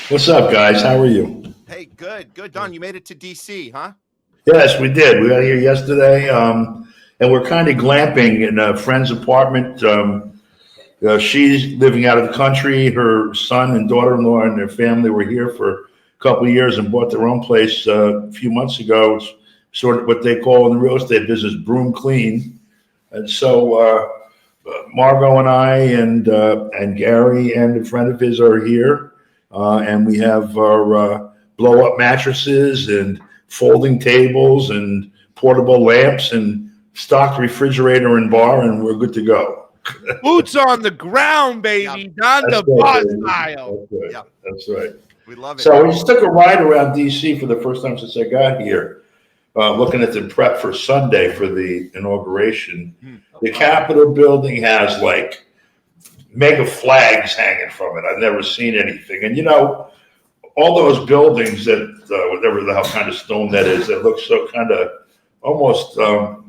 What's up, guys? How are you? Hey, good. Don, you made it to DC, huh? Yes, we did. We got here yesterday, and we're kind of glamping in a friend's apartment. She's living out of the country. Her son and daughter-in-law and their family were here for a couple of years and bought their own place a few months ago. It's sort of what they call in the real estate business broom clean. And so Margot and I and Gary and a friend of his are here. And we have our blow-up mattresses and folding tables and portable lamps and stocked refrigerator and bar, and we're good to go. Boots on the ground, baby. Don DeBar style. That's right. That's right. We love it. So we just took a ride around DC for the first time since I got here, looking at the prep for Sunday for the inauguration. The Capitol building has like mega flags hanging from it. I've never seen anything. And, you know, all those buildings that, whatever the hell kind of stone that is, that looks so kind of almost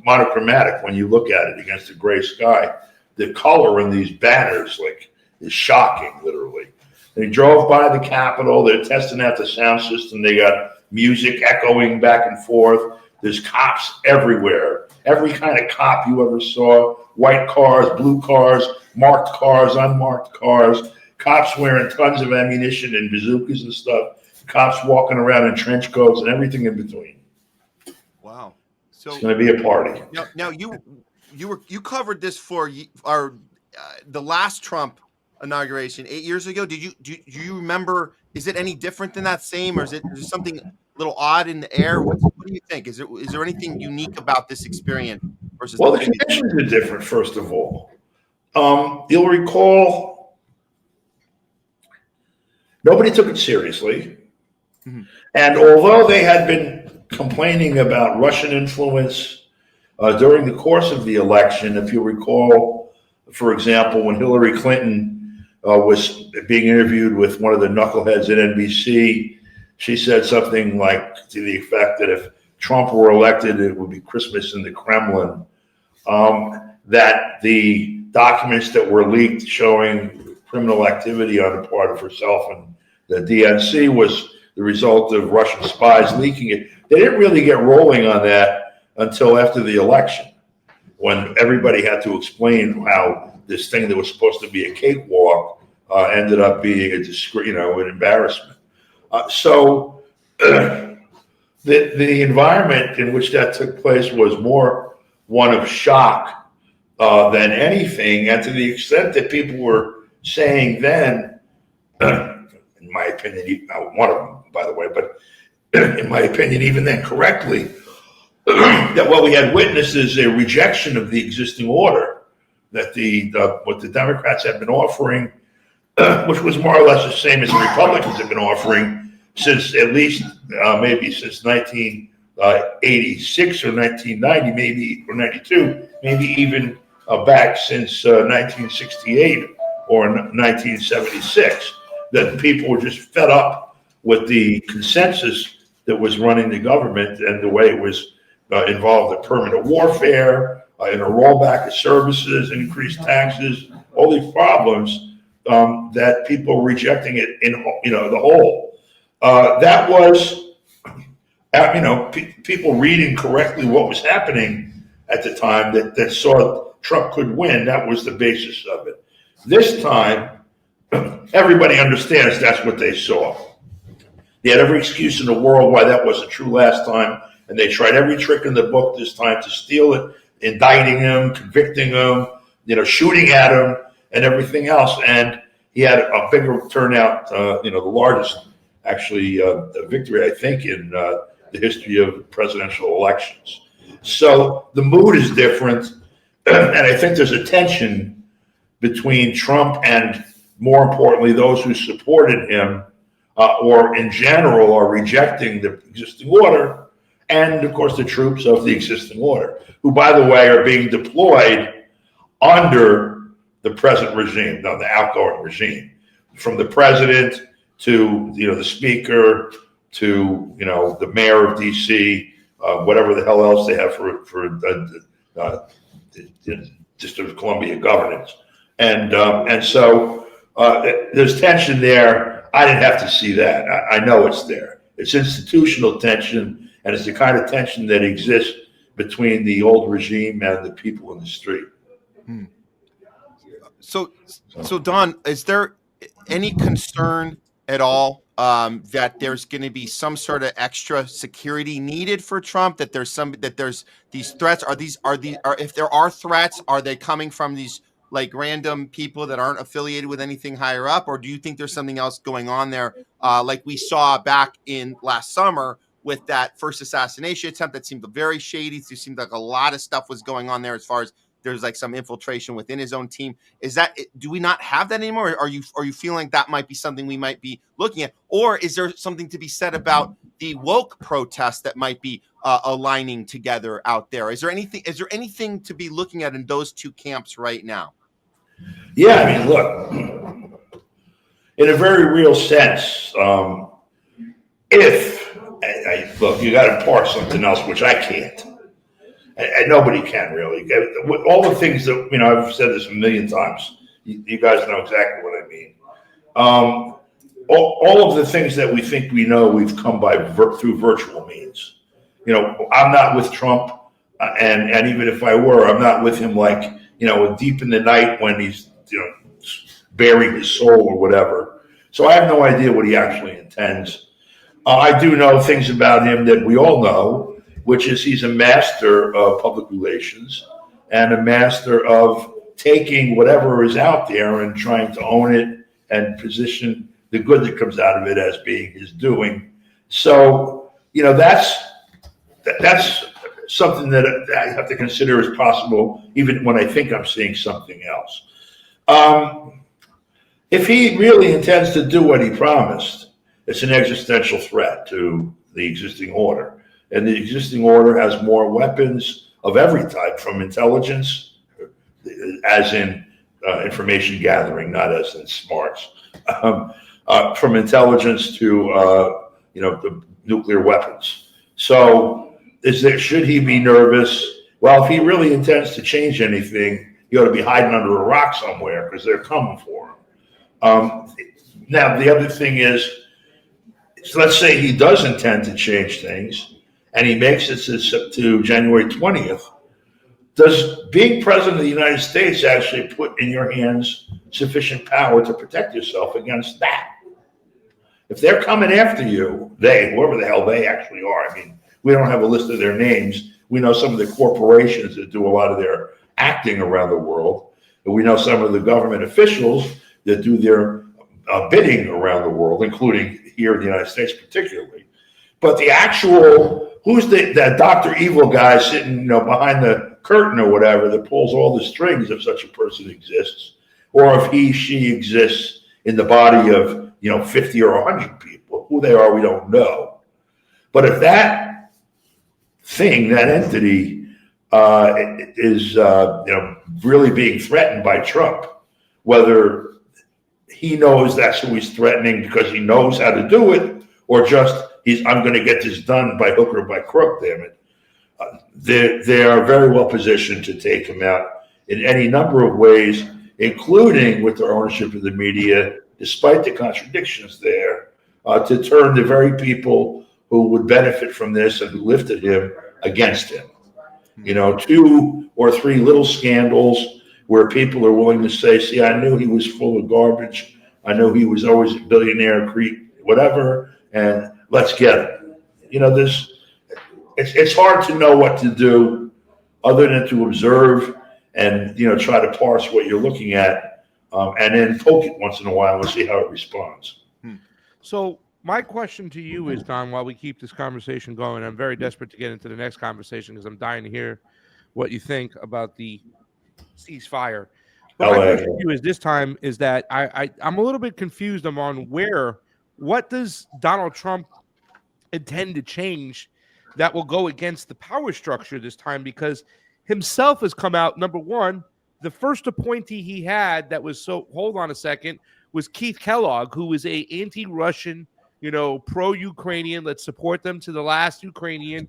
monochromatic when you look at it against the gray sky. The color in these banners, like, is shocking, literally. They drove by the Capitol. They're testing out the sound system. They got music echoing back and forth. There's cops everywhere. Every kind of cop you ever saw. White cars, blue cars, marked cars, unmarked cars. Cops wearing tons of ammunition and bazookas and stuff. Cops walking around in trench coats and everything in between. Wow. So it's going to be a party. Now you covered this for our the last Trump inauguration 8 years ago. Do you remember? Is it any different than that? Same, or is it something a little odd in the air? What do you think? Is there anything unique about this experience versus? Well, the conditions are different. First of all, you'll recall nobody took it seriously, and although they had been complaining about Russian influence during the course of the election, if you recall, for example, when Hillary Clinton was being interviewed with one of the knuckleheads at NBC, she said something like to the effect that if Trump were elected, it would be Christmas in the Kremlin. That the documents that were leaked showing criminal activity on the part of herself and the DNC was the result of Russian spies leaking it. They didn't really get rolling on that until after the election, when everybody had to explain how this thing that was supposed to be a cakewalk ended up being an embarrassment. So the environment in which that took place was more one of shock than anything, and to the extent that people were saying then, in my opinion, one of them, by the way, but in my opinion, even then correctly, that what we had witnessed is a rejection of the existing order, that what the Democrats had been offering, which was more or less the same as the Republicans had been offering since at least maybe since 1986 or 1990, maybe, or 92, maybe even back since 1968 or 1976, that people were just fed up with the consensus that was running the government and the way it was involved in permanent warfare, in a rollback of services, increased taxes, all these problems that people were rejecting it in the whole. That was, people reading correctly what was happening at the time that saw Trump could win. That was the basis of it. This time, everybody understands that's what they saw. They had every excuse in the world why that wasn't true last time, and they tried every trick in the book this time to steal it, indicting him, convicting him, shooting at him, and everything else. And he had a bigger turnout, the largest, actually, victory, I think, in the history of presidential elections. So the mood is different, and I think there's a tension between Trump and, more importantly, those who supported him or in general are rejecting the existing order, and of course the troops of the existing order, who, by the way, are being deployed under the present regime, the outgoing regime, from the president to the speaker to the mayor of DC, whatever the hell else they have for District of Columbia governance, and so there's tension there. I didn't have to see that. I know it's there. It's institutional tension, and it's the kind of tension that exists between the old regime and the people in the street. So Don, is there any concern at all that there's going to be some sort of extra security needed for Trump? That there's these threats? Are if there are threats, are they coming from these like random people that aren't affiliated with anything higher up, or do you think there's something else going on there, like we saw back in last summer with that first assassination attempt that seemed very shady? It seemed like a lot of stuff was going on there as far as there's like some infiltration within his own team. Is that, do we not have that anymore? Or are you feeling like that might be something we might be looking at? Or is there something to be said about the woke protests that might be aligning together out there? Is there anything to be looking at in those two camps right now? Yeah, I mean, look, in a very real sense, look, you got to parse something else, which I can't. And nobody can really. With all the things that, I've said this a million times. You guys know exactly what I mean. All of the things that we think we know, we've come by through virtual means. I'm not with Trump, and even if I were, I'm not with him like, deep in the night when he's, bearing his soul or whatever. So I have no idea what he actually intends. I do know things about him that we all know, which is he's a master of public relations and a master of taking whatever is out there and trying to own it and position the good that comes out of it as being his doing. So, that's something that I have to consider as possible, even when I think I'm seeing something else. If he really intends to do what he promised, it's an existential threat to the existing order. And the existing order has more weapons of every type, from intelligence, as in information gathering, not as in smarts, from intelligence to the nuclear weapons. So, should he be nervous? Well, if he really intends to change anything, he ought to be hiding under a rock somewhere because they're coming for him. Now, the other thing is, so let's say he does intend to change things, and he makes it to January 20th, does being president of the United States actually put in your hands sufficient power to protect yourself against that? If they're coming after you, whoever the hell they actually are, we don't have a list of their names. We know some of the corporations that do a lot of their acting around the world. And we know some of the government officials that do their bidding around the world, including here in the United States particularly. But the actual, who's that Dr. Evil guy sitting, behind the curtain or whatever that pulls all the strings if such a person exists, or if she exists in the body of, 50 or 100 people. Who they are, we don't know. But if that thing, that entity, is, really being threatened by Trump, whether he knows that's who he's threatening because he knows how to do it, or just I'm going to get this done by hook or by crook, damn it. They are very well positioned to take him out in any number of ways, including with their ownership of the media, despite the contradictions there, to turn the very people who would benefit from this and who lifted him against him. 2 or 3 little scandals where people are willing to say, see, I knew he was full of garbage. I know he was always a billionaire, creep, whatever, and let's get him. It's hard to know what to do other than to observe and, try to parse what you're looking at, and then poke it once in a while and see how it responds. So my question to you is, Don, while we keep this conversation going, I'm very desperate to get into the next conversation because I'm dying to hear what you think about the ceasefire. But my question to you is this time is that I'm a little bit confused on what does Donald Trump intend to change that will go against the power structure this time, because himself has come out, number one, the first appointee he had that was hold on a second, was Keith Kellogg, who was a anti-Russian, pro-Ukrainian, let's support them to the last Ukrainian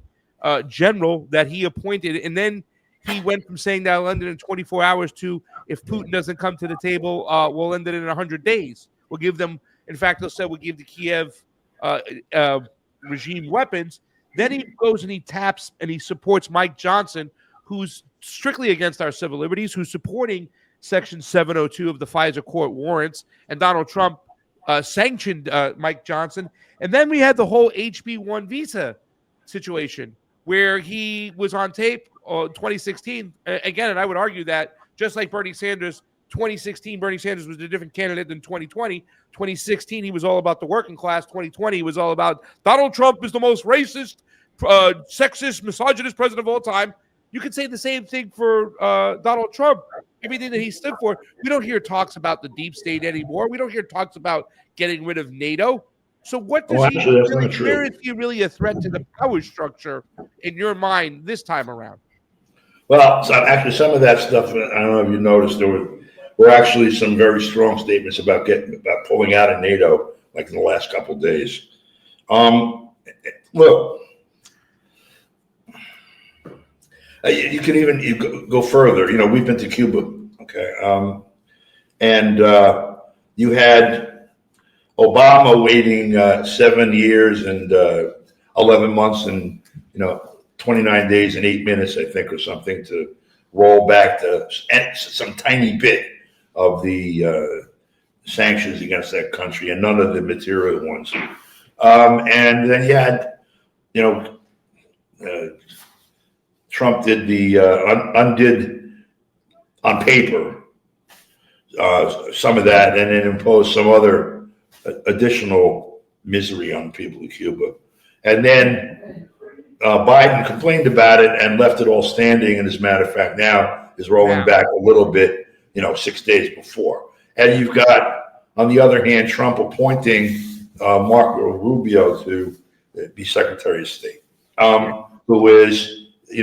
general that he appointed. And then he went from saying that I'll end it in 24 hours to, if Putin doesn't come to the table, we'll end it in 100 days. We'll give them In fact, they'll say we'll give the Kiev regime weapons. Then he goes and he taps and he supports Mike Johnson, who's strictly against our civil liberties, who's supporting Section 702 of the FISA court warrants. And Donald Trump sanctioned Mike Johnson. And then we had the whole HB1 visa situation where he was on tape 2016. Again, and I would argue that just like Bernie Sanders, 2016, Bernie Sanders was a different candidate than 2020. 2016, he was all about the working class. 2020, he was all about Donald Trump is the most racist, sexist, misogynist president of all time. You could say the same thing for Donald Trump. Everything that he stood for. We don't hear talks about the deep state anymore. We don't hear talks about getting rid of NATO. So what does he really, where is he really a threat to the power structure in your mind this time around? Well, so actually, some of that stuff, I don't know if you noticed, there were actually some very strong statements about pulling out of NATO, like in the last couple of days. Look, you could even go further. You know, we've been to Cuba, okay, and you had Obama waiting 7 years and 11 months and 29 days and 8 minutes, I think, or something, to roll back some tiny bit of the sanctions against that country, and none of the material ones. And then you had, Trump did the undid on paper some of that, and then imposed some other additional misery on the people of Cuba. And then Biden complained about it and left it all standing, and as a matter of fact now is rolling back a little bit, 6 days before. And you've got, on the other hand, Trump appointing Marco Rubio to be Secretary of State, who is, a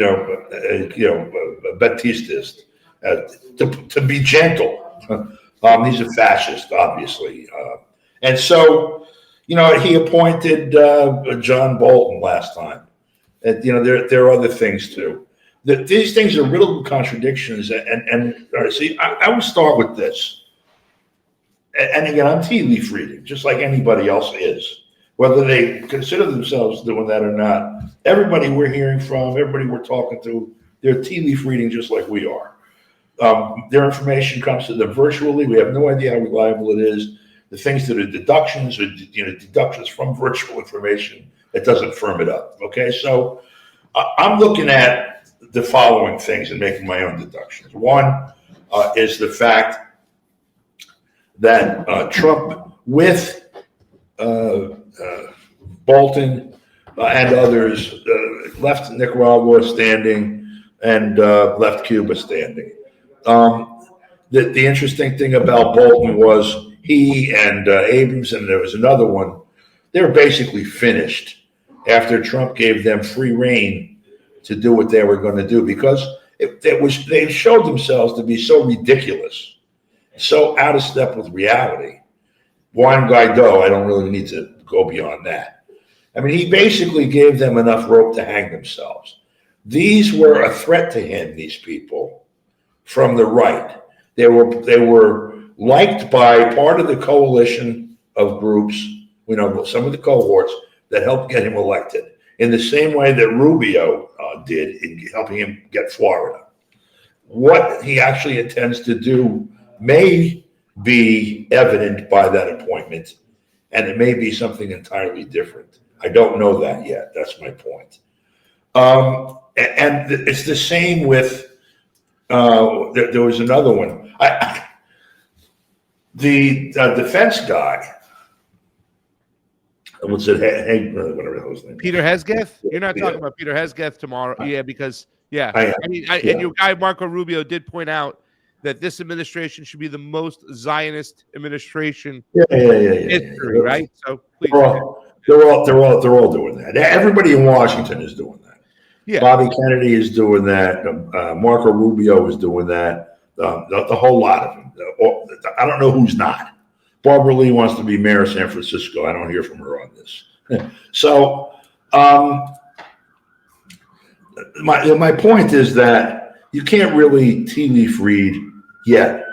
Batistist, to be gentle. He's a fascist, obviously. And so, he appointed John Bolton last time. There are other things too. These things are riddled with contradictions. And see, I would start with this. And again, I'm tea leaf reading, just like anybody else is, whether they consider themselves doing that or not. Everybody we're hearing from, everybody we're talking to, they're tea leaf reading just like we are. Their information comes to them virtually. We have no idea how reliable it is. The things that are deductions are deductions from virtual information that doesn't firm it up. Okay, so I'm looking at the following things and making my own deductions. One is the fact that Trump, with Bolton and others, left Nicaragua standing and left Cuba standing. The interesting thing about Bolton was he and Abrams, and there was another one, they were basically finished after Trump gave them free rein to do what they were going to do, because they showed themselves to be so ridiculous, so out of step with reality. Juan Guaido, I don't really need to go beyond that. I mean, he basically gave them enough rope to hang themselves. These were a threat to him, these people, from the right. They were liked by part of the coalition of groups, some of the cohorts that helped get him elected, in the same way that Rubio did in helping him get Florida. What he actually intends to do may be evident by that appointment, and it may be something entirely different. I don't know that yet. That's my point. And it's the same with, there was another one. The defense guy, what's it? Hey, whatever the hell his name. Peter Hesketh? You're not talking about Peter Hesketh tomorrow. Yeah, because, and your guy, Marco Rubio, did point out that this administration should be the most Zionist administration in history, right? So please. They're all doing that. Everybody in Washington is doing that. Yeah. Bobby Kennedy is doing that. Marco Rubio is doing that. The whole lot of them. I don't know who's not. Barbara Lee wants to be mayor of San Francisco. I don't hear from her on this. So my point is that you can't really tea leaf read yet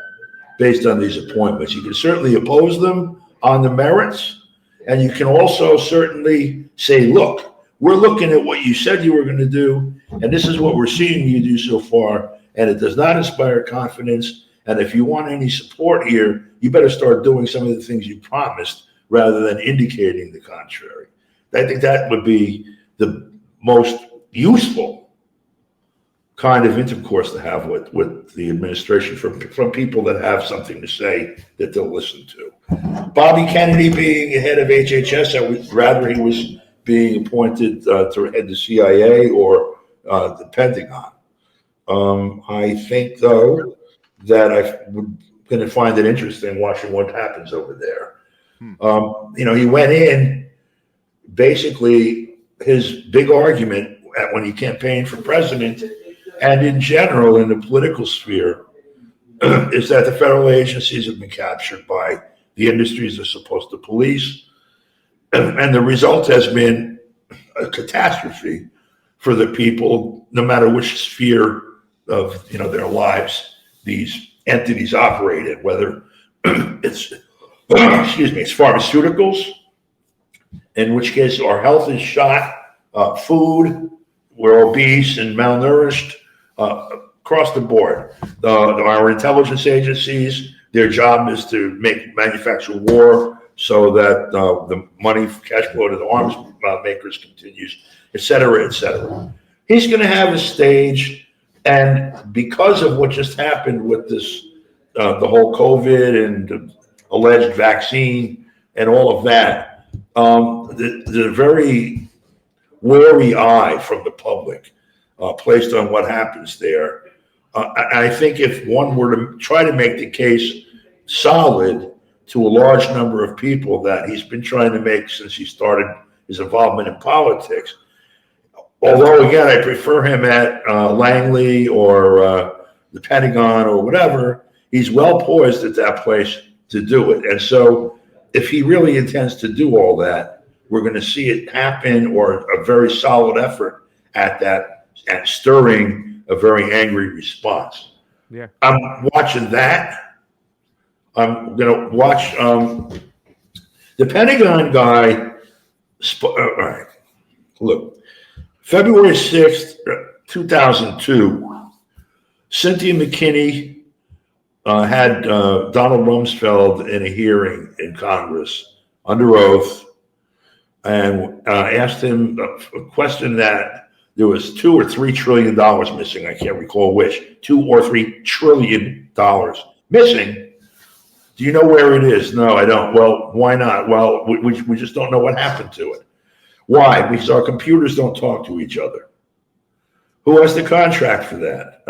based on these appointments. You can certainly oppose them. on the merits. And you can also certainly say, look, we're looking at what you said you were going to do, and this is what we're seeing you do so far, and it does not inspire confidence. And if you want any support here, you better start doing some of the things you promised rather than indicating the contrary. I think that would be the most useful kind of intercourse to have with the administration from people that have something to say that they'll listen to. Bobby Kennedy being head of HHS, I would rather he was being appointed to head the CIA or the Pentagon. I think, though, that I'm going to find it interesting watching what happens over there. He went in, basically, his big argument when he campaigned for president and in general in the political sphere is that the federal agencies have been captured by the industries they're supposed to police. And the result has been a catastrophe for the people, no matter which sphere of their lives these entities operate in, whether it's it's pharmaceuticals, in which case our health is shot, food, we're obese and malnourished, across the board. Our intelligence agencies, their job is to manufacture war so that the money cash flow to the arms makers continues, et cetera, et cetera. He's going to have a stage, and because of what just happened with this, the whole COVID and the alleged vaccine and all of that, the very wary eye from the public placed on what happens there. I think if one were to try to make the case solid to a large number of people that he's been trying to make since he started his involvement in politics, although again I prefer him at Langley or the Pentagon or whatever, he's well poised at that place to do it. And so if he really intends to do all that, we're going to see it happen, or a very solid effort at that, at stirring a very angry response. Yeah, I'm watching that. I'm going to watch the Pentagon guy. All right, look, February 6th, 2002, Cynthia McKinney had Donald Rumsfeld in a hearing in Congress under oath, and asked him a question that there was $2 or $3 trillion missing. I can't recall which. $2 or $3 trillion missing. Do you know where it is? No, I don't. Well, why not? Well, we just don't know what happened to it. Why? Because our computers don't talk to each other. Who has the contract for that?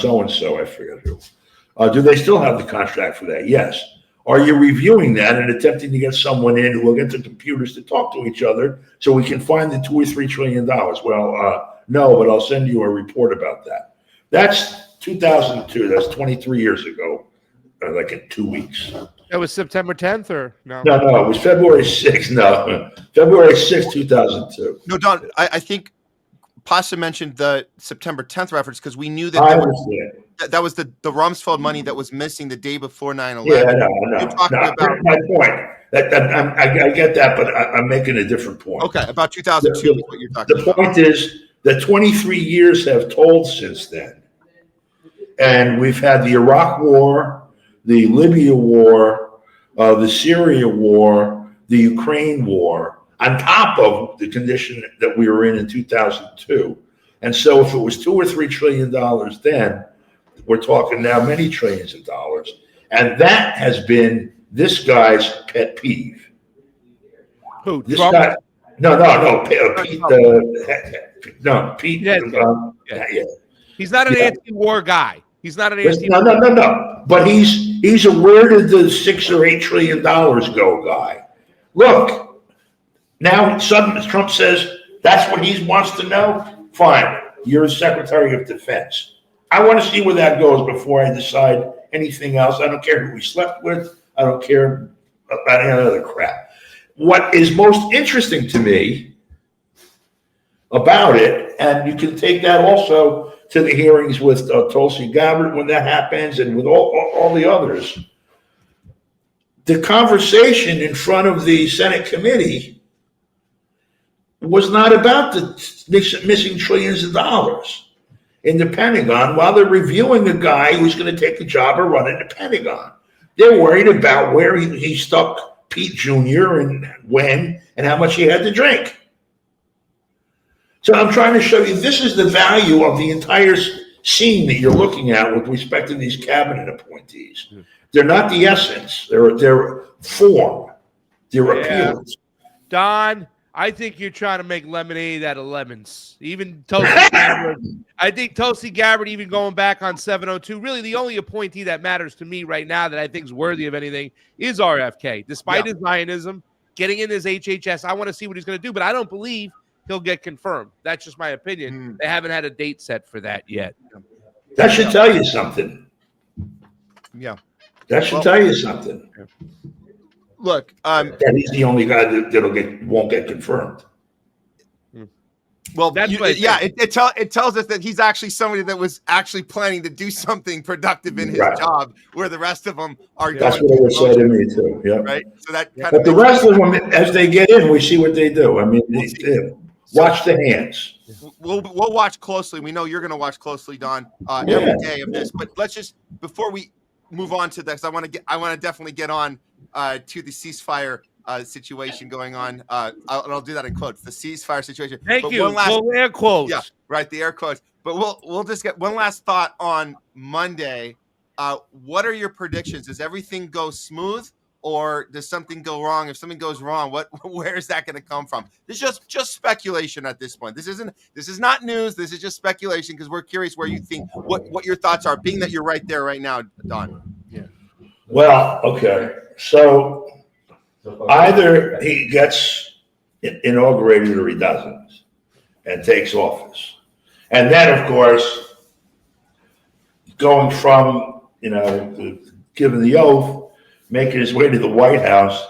So-and-so, I forget who. Do they still have the contract for that? Yes. Are you reviewing that and attempting to get someone in who will get the computers to talk to each other so we can find the $2 or $3 trillion? Well, no, but I'll send you a report about that. That's 2002. That's 23 years ago, like in 2 weeks. that was September 10th, or no? No, it was February 6th. No, February 6th, 2002. No, Don, I think Pasa mentioned the September 10th reference because we knew that I there understand. that was the Rumsfeld money that was missing the day before 9/11. Yeah, no. You're talking about My point. I get that, but I'm making a different point. okay, about 2002 is what you're talking The about. point is that 23 years have told since then. And we've had the Iraq War, the Libya War, the Syria War, the Ukraine War, on top of the condition that we were in 2002. And so if it was $2 or $3 trillion then, we're talking now many trillions of dollars. And that has been this guy's pet peeve. Who? This Trump? guy, Pete. Yeah. Yeah. He's not an Yeah. anti-war guy. He's not an No. But he's a where did the $6 or $8 trillion go guy. Look, now suddenly Trump says that's what he wants to know. Fine, you're Secretary of Defense. I want to see where that goes before I decide anything else. I don't care who he slept with. I don't care about any other crap. What is most interesting to me about it, and you can take that also to the hearings with Tulsi Gabbard when that happens, and with all the others. the conversation in front of the Senate committee was not about the missing trillions of dollars in the Pentagon while they're reviewing a guy who's going to take the job of running the Pentagon. They're worried about where he stuck Pete Jr. and when and how much he had to drink. So I'm trying to show you this is the value of the entire scene that you're looking at with respect to these cabinet appointees. They're not the essence. They're form. They're appearance. Don, I think you're trying to make lemonade out of lemons. Even Tulsi Gabbard. I think Tulsi Gabbard, even going back on 702, really the only appointee that matters to me right now that I think is worthy of anything is RFK. Despite his Zionism, getting in his HHS, I want to see what he's going to do, but I don't believe he'll get confirmed. That's just my opinion. They haven't had a date set for that yet. That should tell you something. Yeah. That should tell you something. Look, that he's the only guy that won't get confirmed. Well, that's it tells us that he's actually somebody that was actually planning to do something productive in his job, where the rest of them are. That's what it would say to me too. Yeah, right. So that. But the rest of them, as they get in, we see what they do. I mean, watch the hands. We'll watch closely. We know you're going to watch closely, Don, every day of this. But let's just before we move on to this, I want to definitely get on to the ceasefire situation going on. I'll do that in quotes. The ceasefire situation. Thank you. Air quotes. Yeah, right. The air quotes. But we'll just get one last thought on Monday. What are your predictions? Does everything go smooth, or does something go wrong? If something goes wrong, where is that going to come from? This is just speculation at this point. This is not news. This is just speculation because we're curious where you think what your thoughts are, being that you're right there right now, Don. Yeah. Well, okay. So either he gets inaugurated or he doesn't and takes office. And then, of course, going from, giving the oath, making his way to the White House,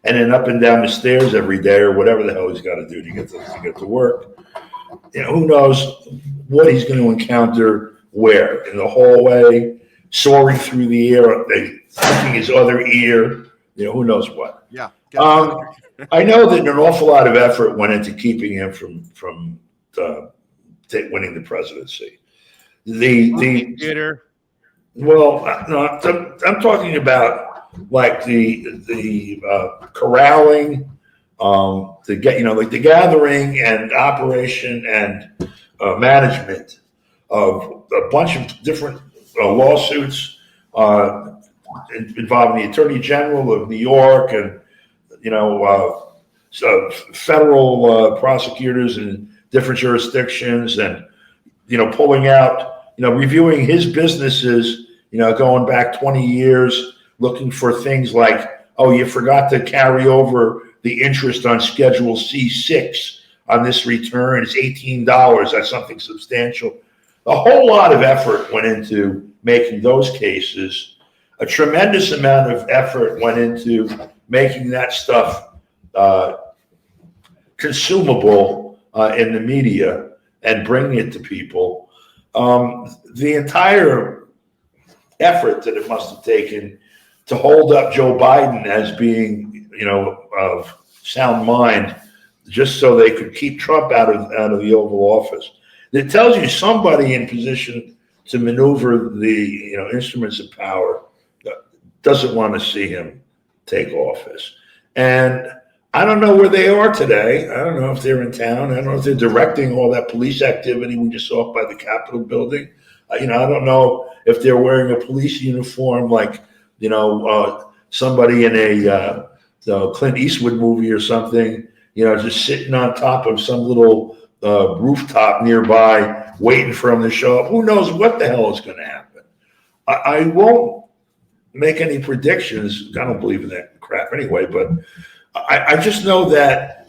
and then up and down the stairs every day or whatever the hell he's got to do to get to work. Who knows what he's going to encounter where? In the hallway, soaring through the air, thinking his other ear, who knows what. Yeah. I know that an awful lot of effort went into keeping him from winning the presidency. I'm talking about like the corralling, the gathering and operation and management of a bunch of different lawsuits involving the Attorney General of New York and federal prosecutors in different jurisdictions, and pulling out, reviewing his businesses, going back 20 years, looking for things like, oh, you forgot to carry over the interest on Schedule C6 on this return. It's $18. That's something substantial. A whole lot of effort went into making those cases. A tremendous amount of effort went into making that stuff consumable in the media and bringing it to people. The entire effort that it must have taken to hold up Joe Biden as being, of sound mind, just so they could keep Trump out of the Oval Office. It tells you somebody in position to maneuver the instruments of power doesn't want to see him take office. And I don't know where they are today. I don't know if they're in town. I don't know if they're directing all that police activity we just saw by the Capitol building. I don't know if they're wearing a police uniform like, somebody in a Clint Eastwood movie or something, just sitting on top of some little rooftop nearby, waiting for him to show up. Who knows what the hell is going to happen? I won't make any predictions. I don't believe in that crap anyway, but I just know that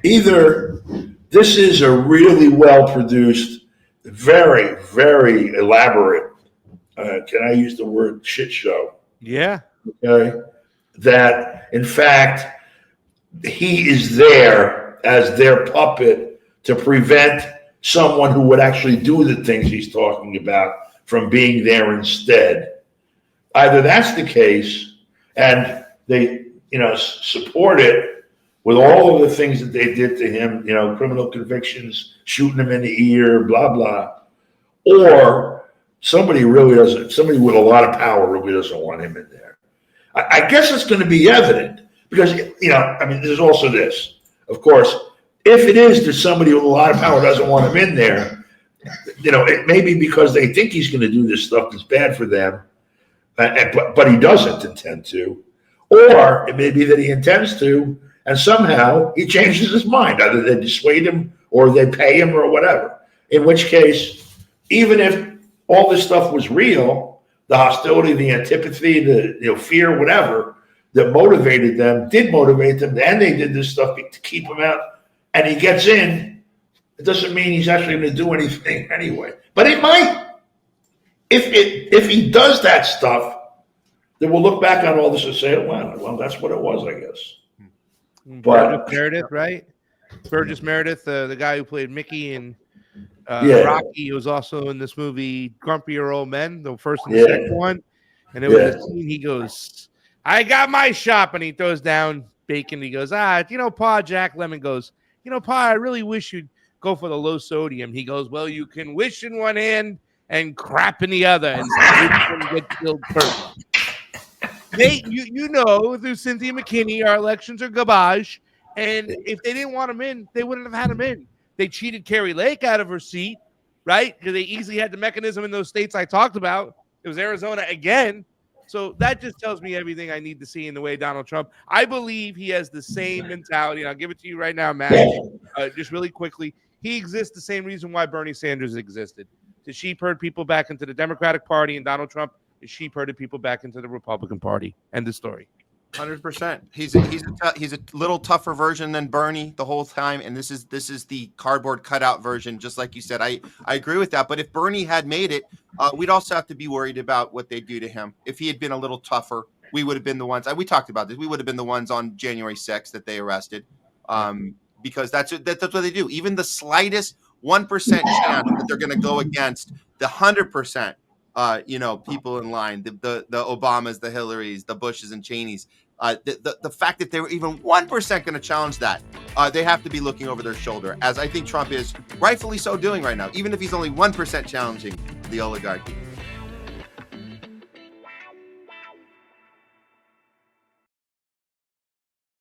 either this is a really well-produced, very, very elaborate, can I use the word shit show? Yeah. Okay. That, in fact, he is there as their puppet to prevent someone who would actually do the things he's talking about from being there instead. Either that's the case, and they, support it with all of the things that they did to him, criminal convictions, shooting him in the ear, blah, blah. Or somebody with a lot of power really doesn't want him in there. I guess it's going to be evident because, there's also this. Of course, if it is that somebody with a lot of power doesn't want him in there, it may be because they think he's going to do this stuff that's bad for them, but he doesn't intend to. Or it may be that he intends to, and somehow he changes his mind. Either they dissuade him or they pay him or whatever. In which case, even if all this stuff was real, the hostility, the antipathy, the fear, whatever, that did motivate them, and they did this stuff to keep him out, and he gets in, it doesn't mean he's actually going to do anything anyway. But it might. If he does that stuff, then we'll look back on all this and say, well, that's what it was, I guess. Burgess Meredith, right? Burgess Meredith, the guy who played Mickey in Rocky, was also in this movie, Grumpier Old Men, the first and the second one. And there was a scene, he goes, I got my shop, and he throws down bacon. He goes, Pa, Jack Lemmon goes, Pa, I really wish you'd go for the low sodium. He goes, well, you can wish in one hand and crap in the other, and get killed first. Through Cynthia McKinney, our elections are garbage, and if they didn't want him in, they wouldn't have had him in. They cheated Carrie Lake out of her seat, right? Because they easily had the mechanism in those states I talked about. It was Arizona again. So that just tells me everything I need to see in the way Donald Trump. I believe he has the same mentality, and I'll give it to you right now, Matt, just really quickly. He exists the same reason why Bernie Sanders existed, to sheep herd people back into the Democratic Party, and Donald Trump is sheep herded people back into the Republican Party. End of story. 100%. He's a little tougher version than Bernie the whole time, and this is the cardboard cutout version. Just like you said, I agree with that. But if Bernie had made it, we'd also have to be worried about what they do to him. If he had been a little tougher, we would have been the ones. We talked about this. We would have been the ones on January 6th that they arrested, because that's what they do. Even the slightest 1% chance that they're going to go against the 100%. People in line, the Obamas, the Hillarys, the Bushes and Cheneys, the fact that they were even 1% going to challenge that, they have to be looking over their shoulder, as I think Trump is rightfully so doing right now, even if he's only 1% challenging the oligarchy.